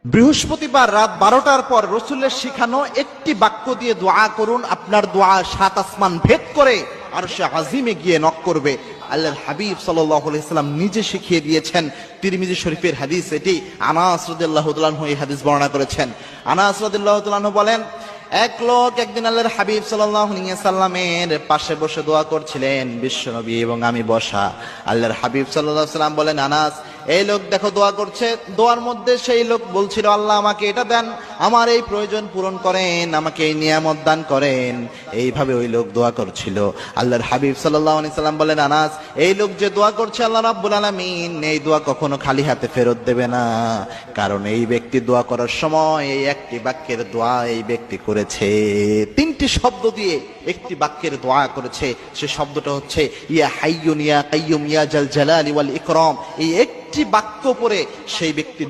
বৃহস্পতিবার রাত 12টার পর রসুলের শিখানো একটি বাক্য দিয়ে দোয়া করুন, আপনার দোয়া 7 আসমান ভেদ করে আরশে আজিমে গিয়ে নক করবে। আল্লাহর হাবিব সাল্লাল্লাহু আলাইহি সাল্লাম নিজে শিখিয়ে দিয়েছেন। তিরমিজি শরীফের হাদিস এটি। আনাস রাদিয়াল্লাহু তাআলা আনহু এই হাদিস বর্ণনা করেছেন। আনাস রাদিয়াল্লাহু তাআলা আনহু বলেন, এক লোক একদিন আল্লাহর হাবিব সাল্লাল্লাহু আলাইহি সাল্লামের পাশে বসে দোয়া করছিলেন, বিশ্বনবী এবং আমি বসা। আল্লাহর হাবিব সাল্লাল্লাহু আলাইহি সাল্লাম বলেন, আনাস, এই লোক দেখো দোয়া করছে। দোয়ার মধ্যে সেই লোক বলছিল, আল্লাহ আমাকে এটা দেন, আমার এই প্রয়োজন পূরণ করেন, আমাকে এই নিয়ামত দান করেন। এইভাবে ওই লোক দোয়া করছিল। আল্লাহর হাবিব সাল্লাল্লাহু আলাইহি সাল্লাম বলেন, আনাস, এই লোক যে দোয়া করছে আল্লাহ রাব্বুল আলামিন এই দোয়া কখনো খালি হাতে ফেরত দেবে না, কারণ এই ব্যক্তি দোয়া করার সময় এই একটি বাক্যের দোয়া এই ব্যক্তি করেছে। 3টি শব্দ দিয়ে একটি বাক্যের দোয়া করেছে। সে শব্দটা হচ্ছে ইয়া হাইয়ুন ইয়া কাইয়ুম ইয়া জাল জালালি ওয়াল ইকরাম। এই একটি বাক্য পরে সেই ব্যক্তি